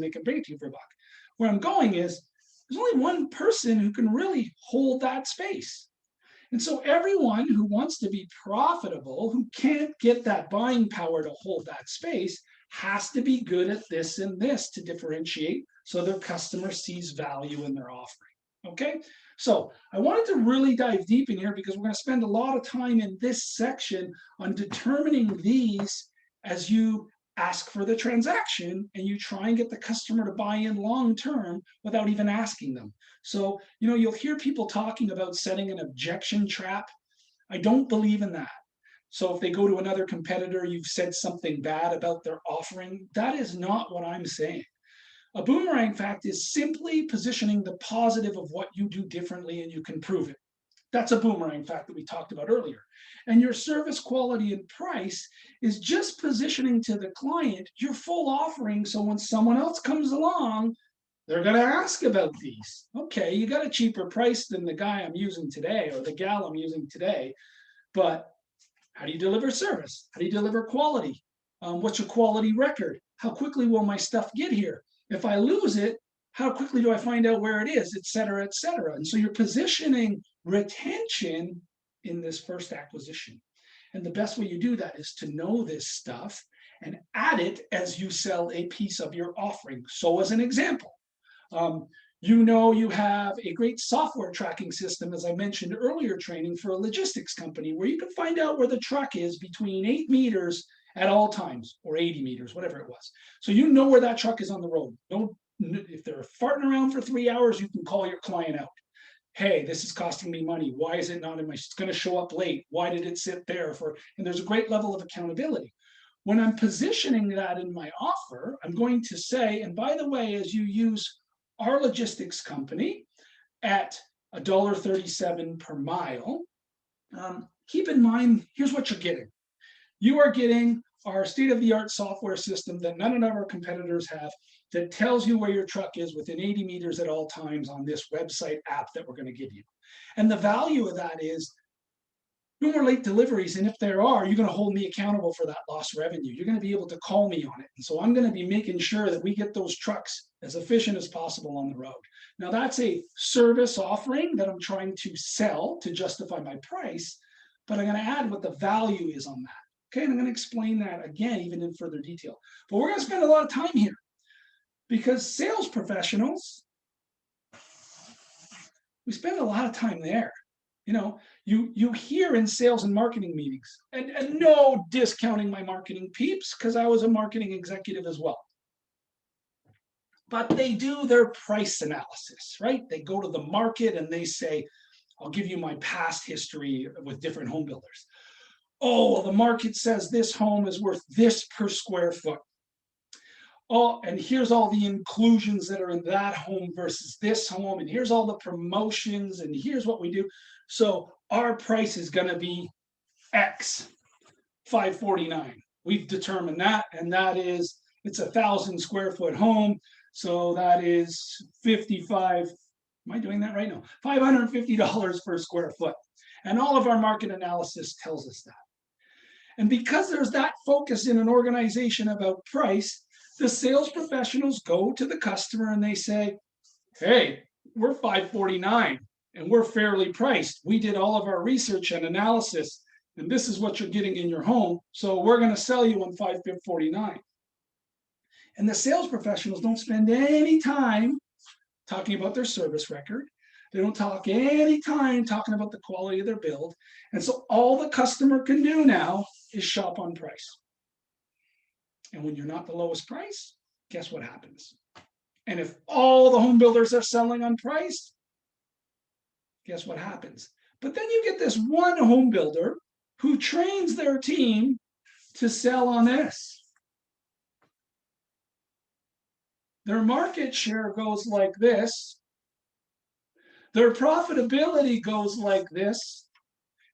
they can bring it to you for a buck. Where I'm going is there's only one person who can really hold that space. And so everyone who wants to be profitable, who can't get that buying power to hold that space, has to be good at this and this to differentiate so their customer sees value in their offering. Okay, so I wanted to really dive deep in here because we're going to spend a lot of time in this section on determining these as you ask for the transaction and you try and get the customer to buy in long term without even asking them. So, you'll hear people talking about setting an objection trap. I don't believe in that. So if they go to another competitor, you've said something bad about their offering. That is not what I'm saying. A boomerang fact is simply positioning the positive of what you do differently and you can prove it. That's a boomerang fact that we talked about earlier. And your service quality and price is just positioning to the client your full offering so when someone else comes along, they're going to ask about these. Okay, you got a cheaper price than the guy I'm using today or the gal I'm using today, but how do you deliver service? How do you deliver quality? What's your quality record? How quickly will my stuff get here? If I lose it, how quickly do I find out where it is, et cetera, et cetera. And so you're positioning retention in this first acquisition. And the best way you do that is to know this stuff and add it as you sell a piece of your offering. So as an example, you have a great software tracking system, as I mentioned earlier, training for a logistics company where you can find out where the truck is between 8 meters at all times, or 80 meters, whatever it was. So you know where that truck is on the road. If they're farting around for 3 hours, you can call your client out. Hey, this is costing me money. Why is it not in my, it's going to show up late. Why did it sit there for, and there's a great level of accountability. When I'm positioning that in my offer, I'm going to say, and by the way, as you use our logistics company at $1.37 per mile, keep in mind, here's what you're getting. You are getting our state-of-the-art software system that none of our competitors have that tells you where your truck is within 80 meters at all times on this website app that we're going to give you. And the value of that is no more late deliveries. And if there are, you're going to hold me accountable for that lost revenue. You're going to be able to call me on it. And so I'm going to be making sure that we get those trucks as efficient as possible on the road. Now, that's a service offering that I'm trying to sell to justify my price, but I'm going to add what the value is on that. Okay, and I'm going to explain that again, even in further detail. But we're going to spend a lot of time here because sales professionals, we spend a lot of time there. You hear in sales and marketing meetings, and no discounting my marketing peeps, because I was a marketing executive as well. But they do their price analysis, right? They go to the market and they say, I'll give you my past history with different home builders. Oh, well, the market says this home is worth this per square foot. Oh, and here's all the inclusions that are in that home versus this home, and here's all the promotions, and here's what we do. So our price is going to be X, $549. We've determined that, and that is, it's 1,000 square foot home, so that is 55. Am I doing that right now? $550 per square foot. And all of our market analysis tells us that. And because there's that focus in an organization about price, the sales professionals go to the customer and they say, hey, we're $549 and we're fairly priced. We did all of our research and analysis, and this is what you're getting in your home. So we're going to sell you on $549. And the sales professionals don't spend any time talking about their service record. They don't talk any time talking about the quality of their build. And so all the customer can do now is shop on price. And when you're not the lowest price, guess what happens? And if all the home builders are selling on price, guess what happens? But then you get this one home builder who trains their team to sell on this. Their market share goes like this. Their profitability goes like this,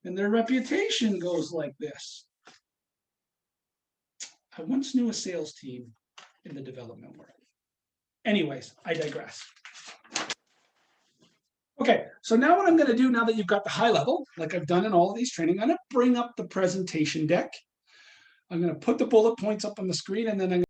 and their reputation goes like this. I once knew a sales team in the development world. Anyways, I digress. Okay, so now what I'm going to do, now that you've got the high level, like I've done in all of these training, I'm going to bring up the presentation deck. I'm going to put the bullet points up on the screen, and then I'm